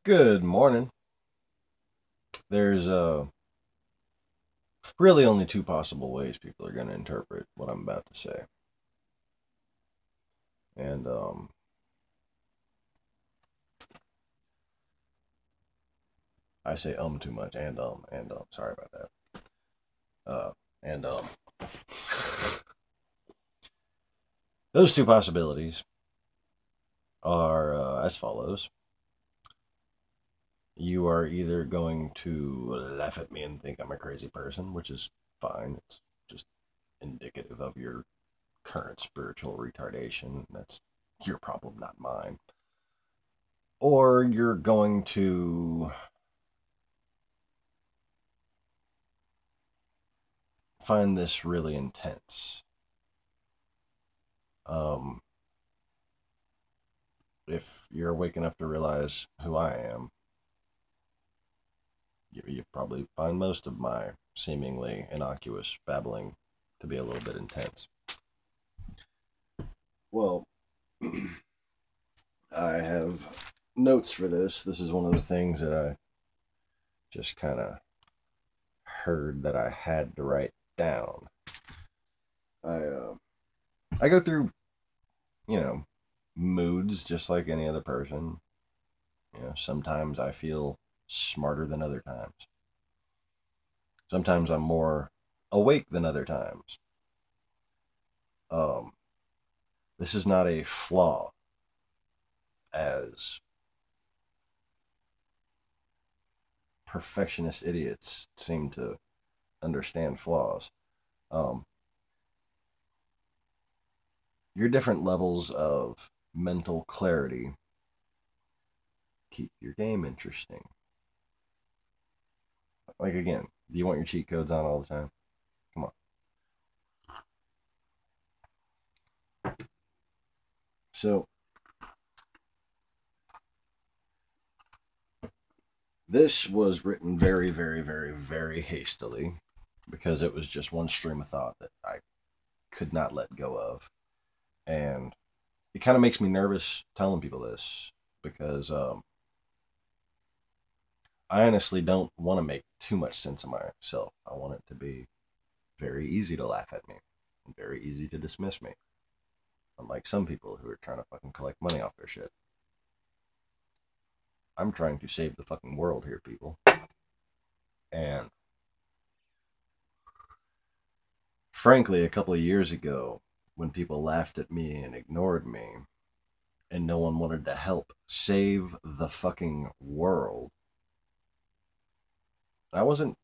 Good morning. There's really only two possible ways people are going to interpret what I'm about to say. And I say too much and sorry about that. And those two possibilities are as follows. You are either going to laugh at me and think I'm a crazy person, which is fine. It's just indicative of your current spiritual retardation. That's your problem, not mine. Or you're going to find this really intense. Um, if you're awake enough to realize who I am, you probably find most of my seemingly innocuous babbling to be a little bit intense. Well, I have notes for this. This is one of the things that I just kind of heard that I had to write down. I uh, I go through, you know, moods just like any other person. Sometimes I feel smarter than other times. Sometimes I'm more awake than other times. Um, this is not a flaw, as perfectionist idiots seem to understand flaws. Um, your different levels of mental clarity keep your game interesting. Like, again, do you want your cheat codes on all the time? Come on. So, this was written very, very, very, very hastily because it was just one stream of thought that I could not let go of. And it kind of makes me nervous telling people this because I honestly don't want to make too much sense of myself. I want it to be very easy to laugh at me and very easy to dismiss me. Unlike some people who are trying to fucking collect money off their shit. I'm trying to save the fucking world here, people. And frankly, a couple of years ago, when people laughed at me and ignored me, and no one wanted to help save the fucking world, I wasn't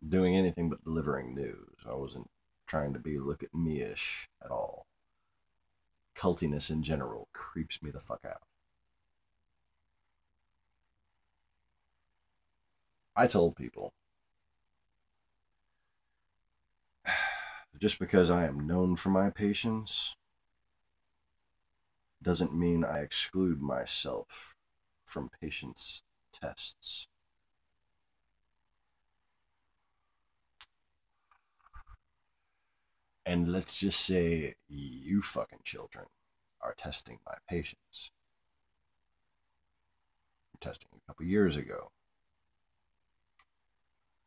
doing anything but delivering news. I wasn't trying to be look at me ish at all. Cultiness in general creeps me the fuck out. I told people, just because I am known for my patience doesn't mean I exclude myself from patience tests. And let's just say you fucking children are testing my patience. You're testing a couple years ago,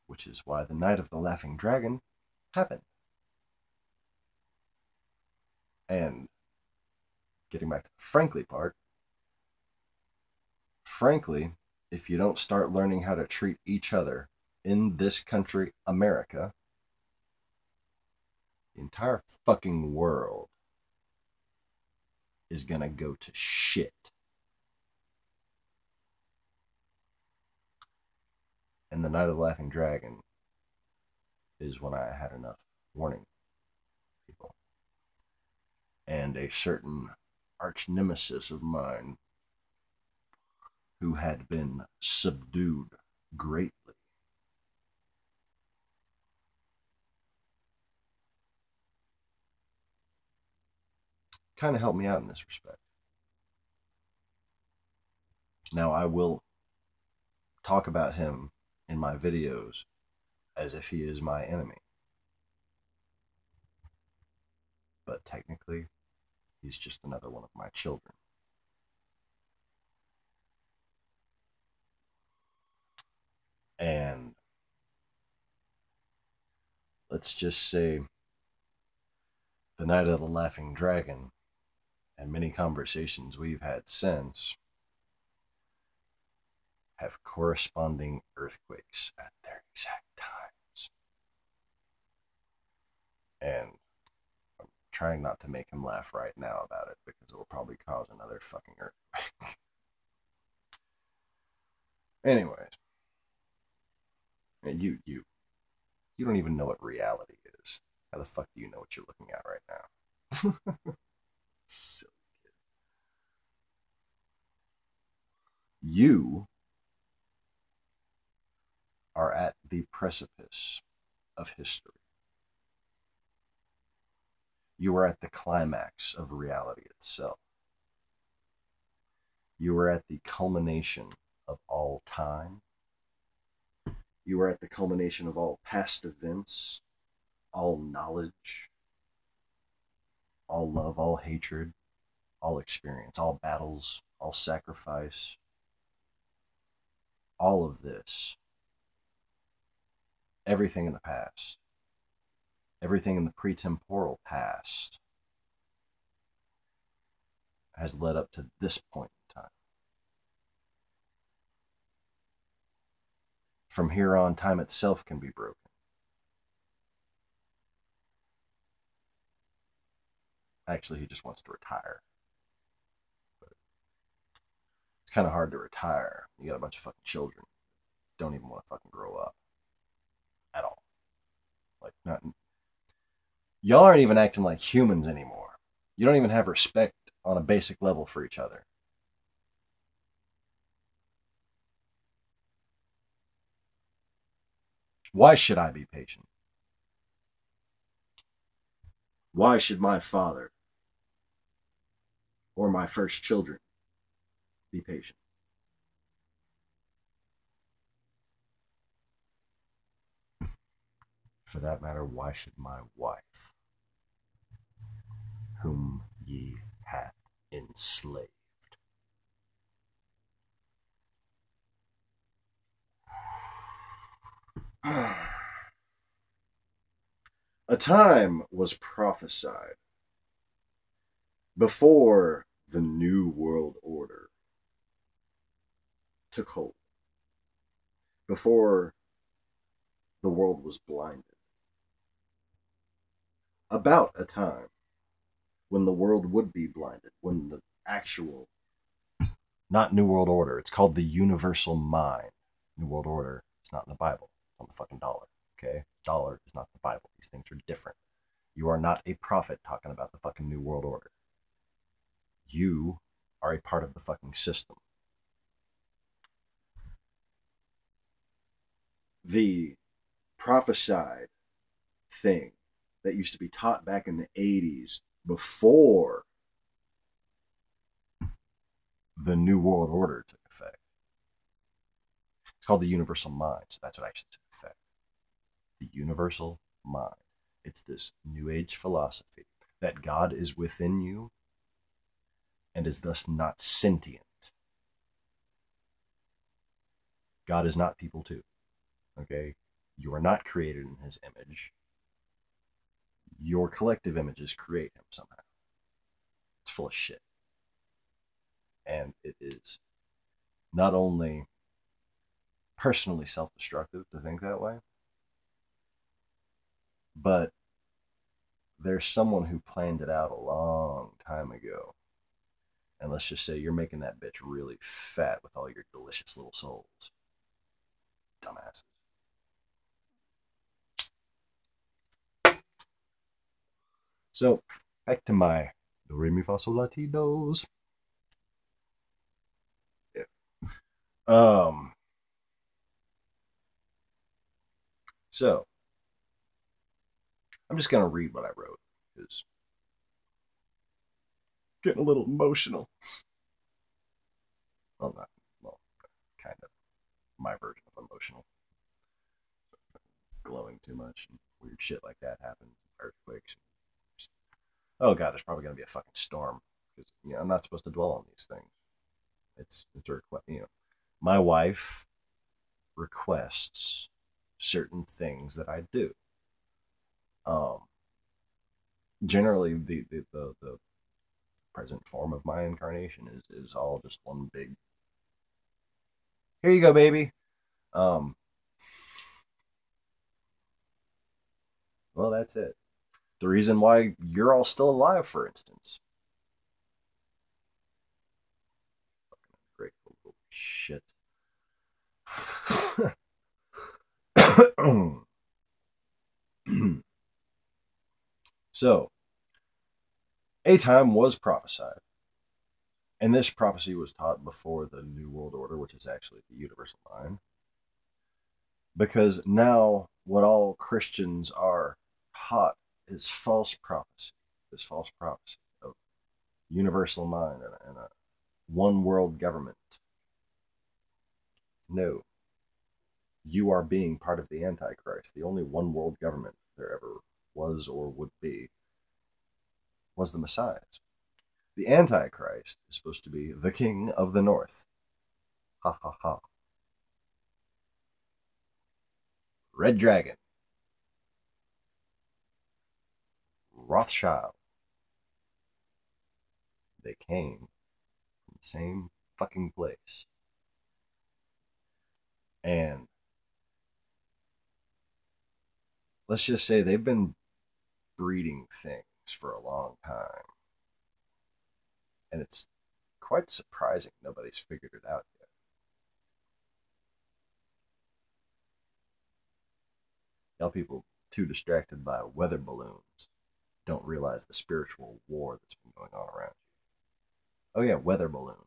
which is why the Night of the Laughing Dragon happened. And getting back to the frankly part, frankly, if you don't start learning how to treat each other in this country, America, the entire fucking world is gonna go to shit. And the Night of the Laughing Dragon is when I had enough warning people. And a certain arch nemesis of mine who had been subdued greatly kind of helped me out in this respect. Now, I will talk about him in my videos as if he is my enemy. But technically, he's just another one of my children. And let's just say the Night of the Laughing Dragon and many conversations we've had since have corresponding earthquakes at their exact times. And I'm trying not to make him laugh right now about it because it will probably cause another fucking earthquake. Anyways, you don't even know what reality is. How the fuck do you know what you're looking at right now? Silly kid. You are at the precipice of history. You are at the climax of reality itself. You are at the culmination of all time. You are at the culmination of all past events, all knowledge, all love, all hatred, all experience, all battles, all sacrifice. All of this, everything in the past, everything in the pretemporal past has led up to this point in time. From here on, time itself can be broken. Actually, he just wants to retire. But it's kind of hard to retire. You got a bunch of fucking children. Don't even want to fucking grow up. At all. Like, not. Y'all aren't even acting like humans anymore. You don't even have respect on a basic level for each other. Why should I be patient? Why should my father or my first children be patient? For that matter, why should my wife, whom ye hath enslaved? A time was prophesied before the New World Order took hold, before the world was blinded, about a time when the world would be blinded, when the actual, not New World Order, it's called the universal mind. New World Order, it's not in the Bible, it's on the fucking dollar, okay? Dollar is not the Bible. These things are different. You are not a prophet talking about the fucking New World Order. You are a part of the fucking system. The prophesied thing that used to be taught back in the 80s before the New World Order took effect. It's called the universal mind, so that's what actually took effect. The universal mind. It's this New Age philosophy that God is within you and is thus not sentient. God is not people too. Okay? You are not created in his image. Your collective images create him somehow. It's full of shit. And it is not only personally self-destructive to think that way, but there's someone who planned it out a long time ago. And let's just say you're making that bitch really fat with all your delicious little souls. Dumbasses. So, back to my do, re, mi, fa, sol, la, ti, dos. Yeah. So, I'm just going to read what I wrote because getting a little emotional. Well, not, well, kind of my version of emotional. Glowing too much and weird shit like that happens. Earthquakes. Oh god, there's probably going to be a fucking storm because I'm not supposed to dwell on these things. It's you know, my wife requests certain things that I do. Generally, the present form of my incarnation is all just one big, here you go, baby. Well, that's it. The reason why you're all still alive, for instance. Fucking grateful little shit. So, a time was prophesied, and this prophecy was taught before the New World Order, which is actually the universal mind. Because now, what all Christians are taught is false prophecy. This false prophecy of universal mind and a one world government. No. You are being part of the Antichrist. The only one world government there ever was or would be was the Messiah. The Antichrist is supposed to be the king of the north. Ha ha ha. Red Dragon. Rothschild. They came from the same fucking place. And let's just say they've been breeding things for a long time. And it's quite surprising nobody's figured it out yet. Y'all people too distracted by weather balloons don't realize the spiritual war that's been going on around you. Oh yeah, weather balloons.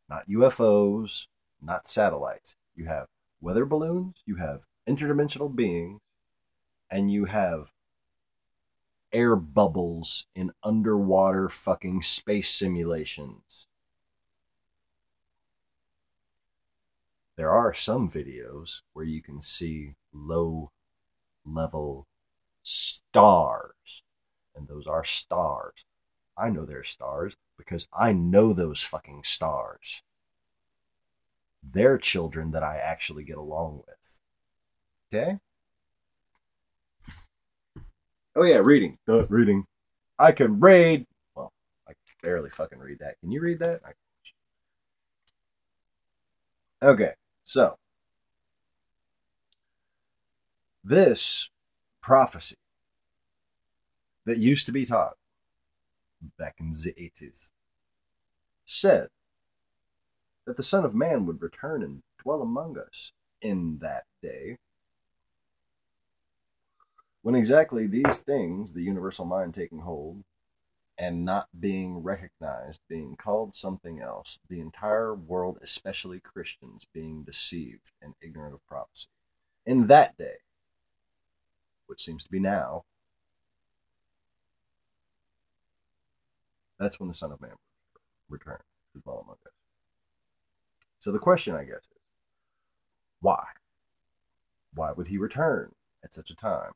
Not UFOs, not satellites. You have weather balloons, you have interdimensional beings, and you have air bubbles in underwater fucking space simulations. There are some videos where you can see low level stars, and those are stars. I know they're stars because I know those fucking stars. They're children that I actually get along with. Okay? Oh yeah, reading. Reading. I can read. Well, I barely fucking read that. Can you read that? Okay, so this prophecy that used to be taught back in the 80s said that the Son of Man would return and dwell among us in that day, when exactly these things, the universal mind taking hold and not being recognized, being called something else, the entire world, especially Christians, being deceived and ignorant of prophecy. In that day, which seems to be now, that's when the Son of Man returns to dwell among us. So the question, I guess, is why? Why would he return at such a time?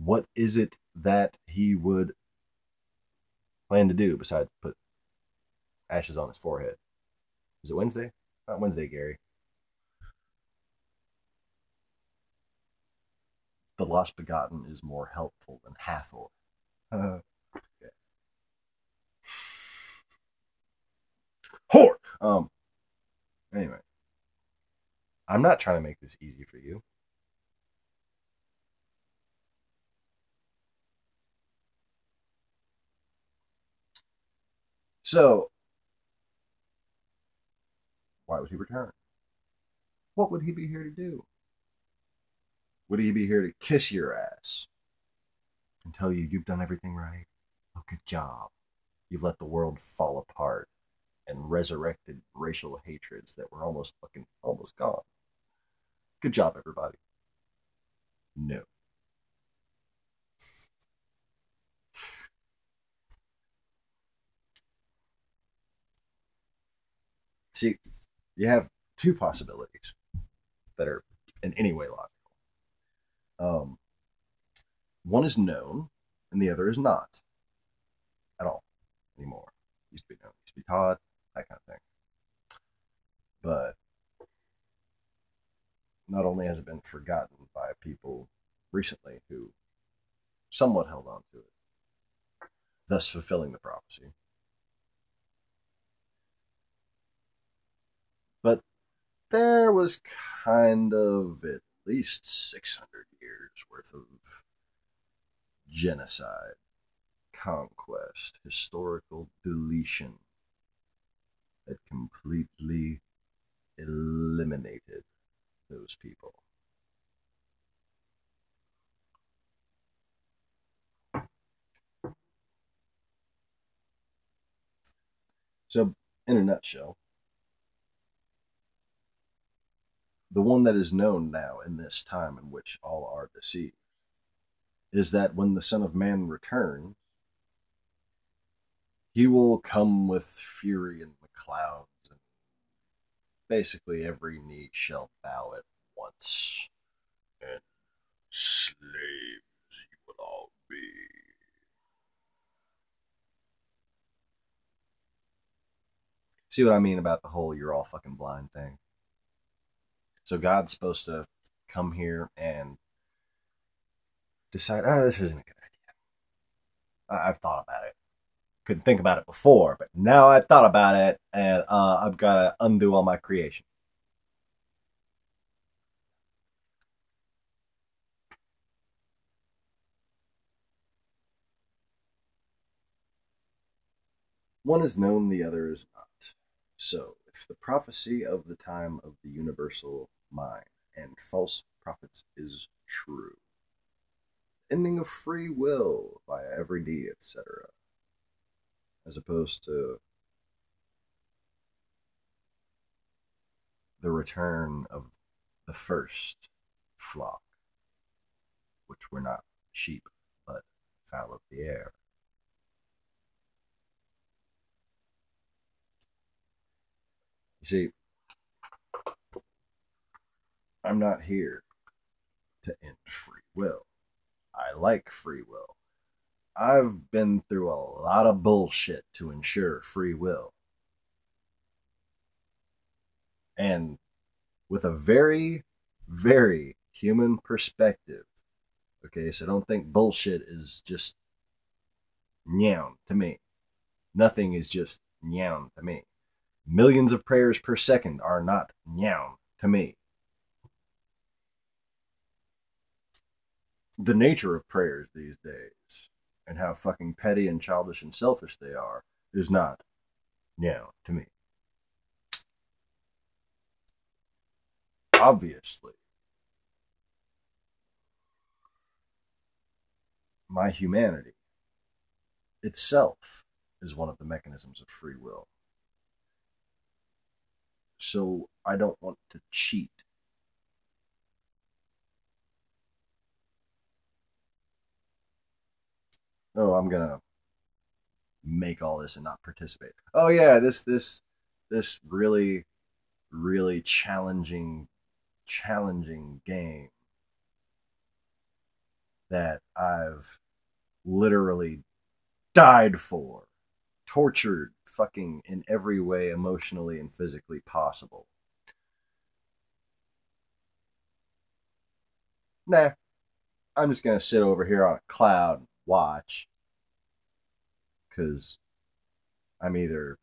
What is it that he would plan to do besides put ashes on his forehead? Is it Wednesday? It's not Wednesday, Gary. The lost begotten is more helpful than Hathor. Okay. Whore! Anyway. I'm not trying to make this easy for you. So, why would he return? What would he be here to do? Would he be here to kiss your ass and tell you you've done everything right? Oh, good job. You've let the world fall apart and resurrected racial hatreds that were almost gone. Good job, everybody. No. See, you have two possibilities that are in any way logical. One is known, and the other is not at all anymore. Used to be known, used to be taught, that kind of thing. But certainly hasn't been forgotten by people recently who somewhat held on to it, thus fulfilling the prophecy. But there was kind of at least 600 years worth of genocide, conquest, historical deletion that completely eliminated those people. So, in a nutshell, the one that is known now in this time in which all are deceived is that when the Son of Man returns, he will come with fury in the clouds, and basically every knee shall bow at once, and slaves you will all be. See what I mean about the whole "you're all fucking blind" thing? So God's supposed to come here and decide, this isn't a good idea. I've thought about it. Couldn't think about it before, but now I've thought about it, and I've got to undo all my creation. One is known, the other is not. So, if the prophecy of the time of the universal mind and false prophets is true, ending of free will via every deed, etc., as opposed to the return of the first flock, which were not sheep, but fowl of the air. You see, I'm not here to end free will. I like free will. I've been through a lot of bullshit to ensure free will. And with a very, very human perspective, okay, so don't think bullshit is just nyan to me. Nothing is just nyan to me. Millions of prayers per second are not nyan to me. The nature of prayers these days and how fucking petty and childish and selfish they are is not nyan to me. Obviously, my humanity itself is one of the mechanisms of free will. So I don't want to cheat. Oh, I'm gonna make all this and not participate. Oh yeah, this really, really challenging game that I've literally died for, tortured fucking in every way emotionally and physically possible. Nah, I'm just gonna sit over here on a cloud and watch, because I'm either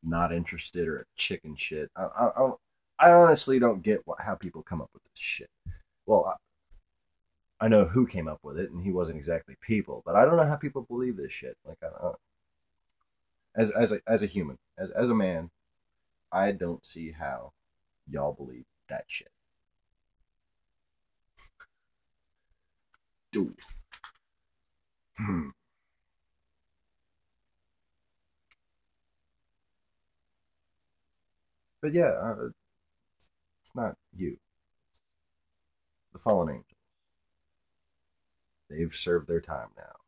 not interested or a chicken shit. I honestly don't get how people come up with this shit. Well, I know who came up with it, and he wasn't exactly people, but I don't know how people believe this shit. Like, I don't know. As a human, as a man, I don't see how y'all believe that shit. Dude. But yeah, it's not you. It's the fallen angels. They've served their time now.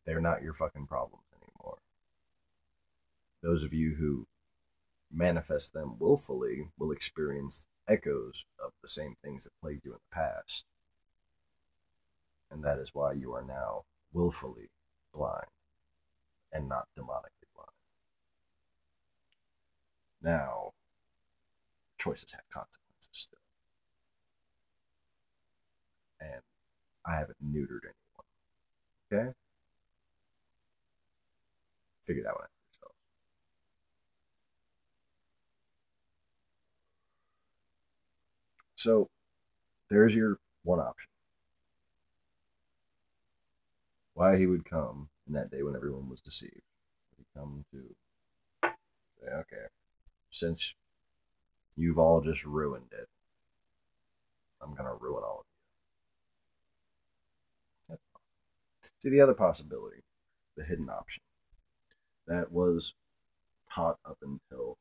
They're not your fucking problems anymore. Those of you who manifest them willfully will experience echoes of the same things that plagued you in the past. And that is why you are now willfully blind and not demonically blind. Now, choices have consequences still. I haven't neutered anyone. Okay? Figure that one out for yourself. So there's your one option. Why he would come in that day when everyone was deceived. He'd come to say, okay, since you've all just ruined it, I'm going to ruin all of you. See, the other possibility, the hidden option, that was taught up until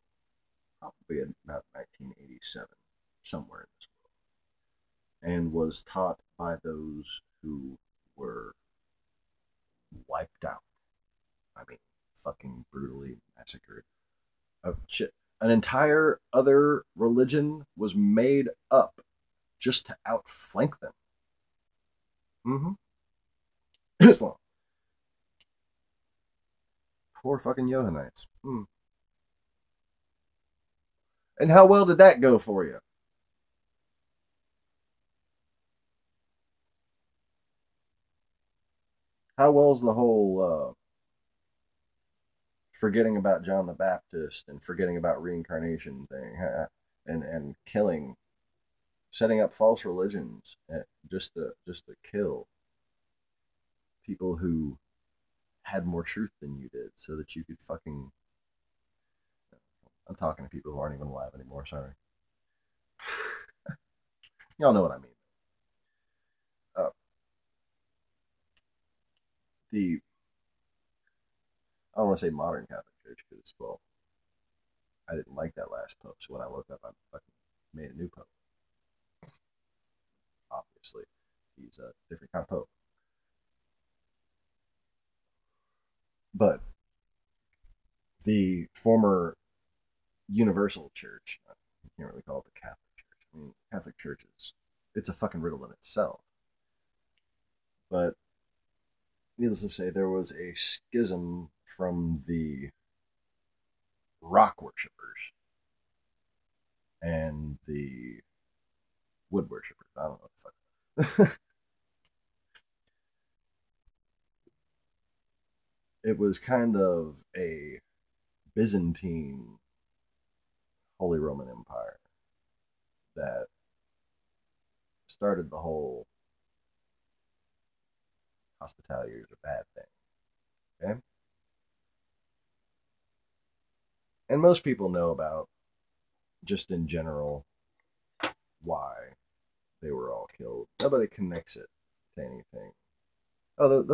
probably about 1987, somewhere in this world, and was taught by those who were wiped out. I mean, fucking brutally massacred. Oh, shit. An entire other religion was made up just to outflank them. Mm-hmm. Islam. Poor fucking Johannites. And how well did that go for you? How well's the whole forgetting about John the Baptist and forgetting about reincarnation thing, and killing, setting up false religions just to kill people who had more truth than you did, so that you could fucking. I'm talking to people who aren't even alive anymore. Sorry. Y'all know what I mean. Uh, the I don't want to say modern Catholic Church because, well, I didn't like that last pope. So when I woke up, I fucking made a new pope. Obviously, he's a different kind of pope. But the former Universal Church, I can't really call it the Catholic Church. I mean, Catholic Church it's a fucking riddle in itself. But needless to say, there was a schism from the rock worshippers and the wood worshippers. I don't know what the fuck. It was kind of a Byzantine Holy Roman Empire that started the whole hospitality is a bad thing. Okay? And most people know about, just in general, why they were all killed. Nobody connects it to anything. Oh,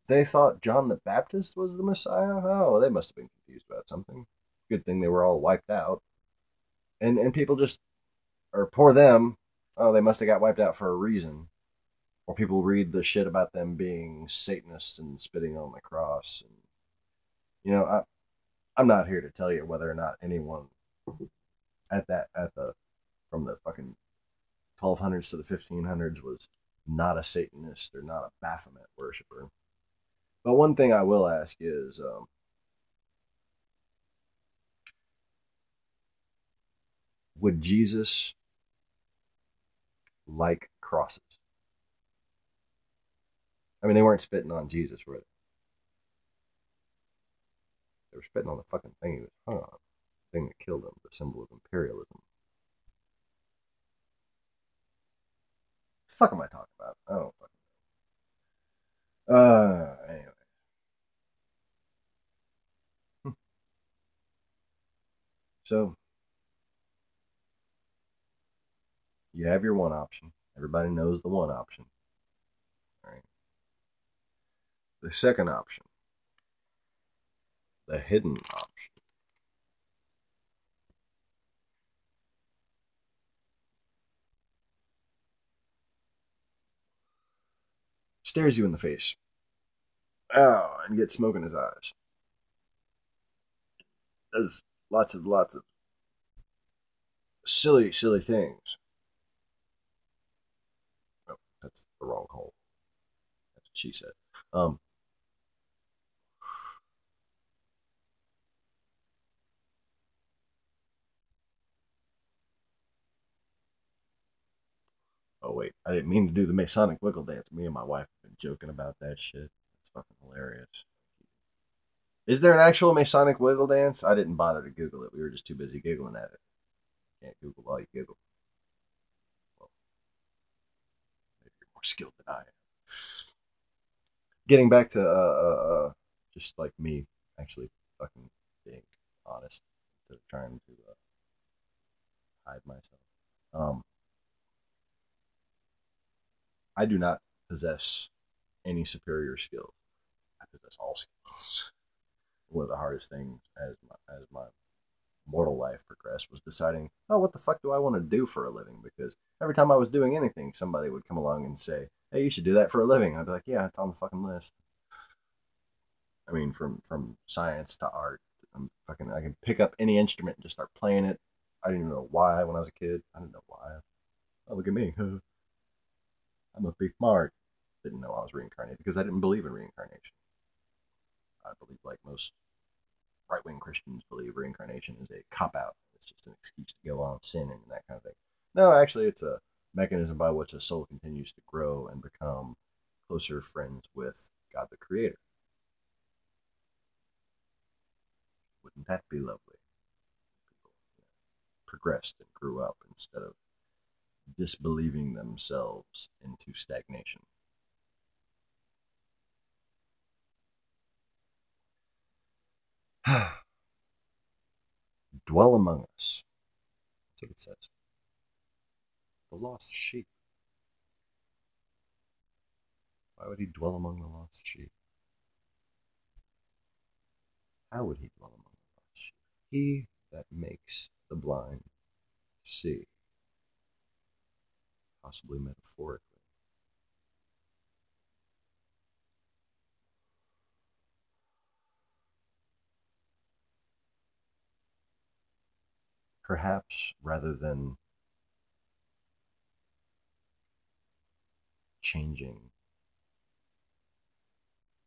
they thought John the Baptist was the Messiah? Oh, they must have been confused about something. Good thing they were all wiped out. And people just, or poor them, oh, they must have got wiped out for a reason. Or people read the shit about them being Satanists and spitting on the cross. And, I'm not here to tell you whether or not anyone from the fucking 1200s to the 1500s was not a Satanist or not a Baphomet worshiper. But one thing I will ask is, would Jesus like crosses? I mean, they weren't spitting on Jesus, were they? They were spitting on the fucking thing he was hung on. The thing that killed him, the symbol of imperialism. The fuck am I talking about? I don't fucking know. Anyway. So, you have your one option. Everybody knows the one option. All right. The second option, the hidden option. Stares you in the face. Oh, and gets smoke in his eyes. Does lots of silly things. Oh, that's the wrong hole. That's what she said. Oh wait, I didn't mean to do the Masonic wiggle dance. Me and my wife have been joking about that shit. It's fucking hilarious. Is there an actual Masonic wiggle dance? I didn't bother to Google it. We were just too busy giggling at it. Can't Google while you giggle. Well, maybe you're more skilled than I am. Getting back to just like me actually fucking being honest instead of trying to hide myself. Um, I do not possess any superior skills. I possess all skills. One of the hardest things as my mortal life progressed was deciding, oh, what the fuck do I want to do for a living? Because every time I was doing anything, somebody would come along and say, hey, you should do that for a living. I'd be like, yeah, it's on the fucking list. I mean, from science to art, I can pick up any instrument and just start playing it. I didn't even know why when I was a kid. I didn't know why. Oh, look at me. I must be smart. Didn't know I was reincarnated because I didn't believe in reincarnation. I believe, like most right wing Christians, believe reincarnation is a cop out. It's just an excuse to go on sinning and that kind of thing. No, actually, it's a mechanism by which a soul continues to grow and become closer friends with God the Creator. Wouldn't that be lovely? People progressed and grew up instead of disbelieving themselves into stagnation. Dwell among us. That's what it says. The lost sheep. Why would he dwell among the lost sheep? How would he dwell among the lost sheep? He that makes the blind see. Possibly metaphorically. Perhaps rather than changing,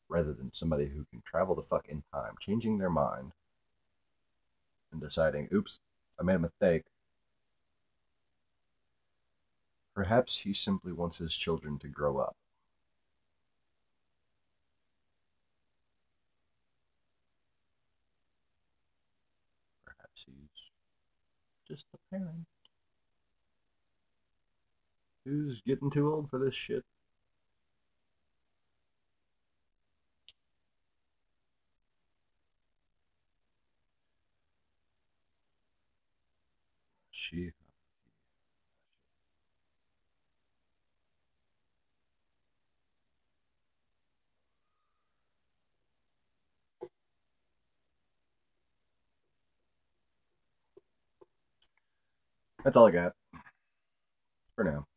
rather than somebody who can travel the fuck in time, changing their mind and deciding, oops, I made a mistake. Perhaps he simply wants his children to grow up. Perhaps he's just a parent who's getting too old for this shit. She. That's all I got for now.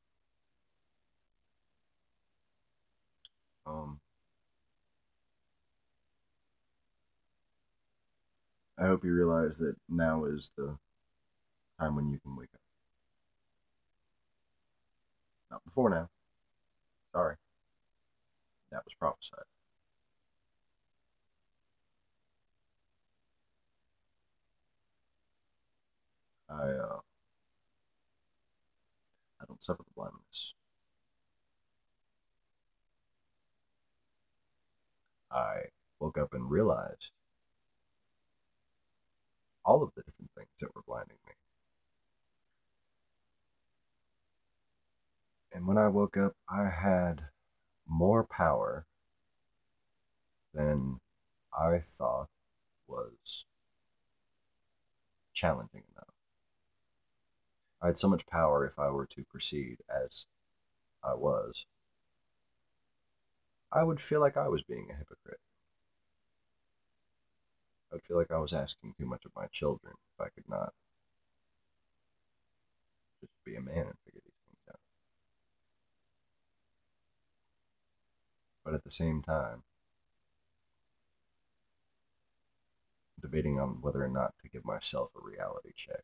Um, I hope you realize that now is the time when you can wake up. Not before now. Sorry. That was prophesied. I I don't suffer the blindness. I woke up and realized all of the different things that were blinding me. And when I woke up, I had more power than I thought was challenging enough. I had so much power if I were to proceed as I was. I would feel like I was being a hypocrite. I would feel like I was asking too much of my children if I could not just be a man and figure these things out. But at the same time, debating on whether or not to give myself a reality check.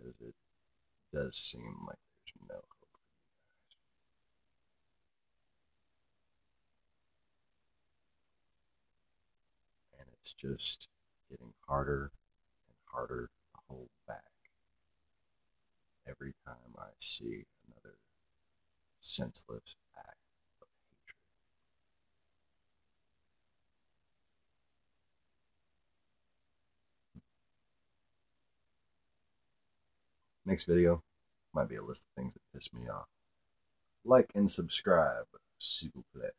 Because it does seem like there's no hope for you guys. And it's just getting harder and harder to hold back every time I see another senseless act of hatred. Next video might be a list of things that piss me off. Like and subscribe, s'il vous plaît.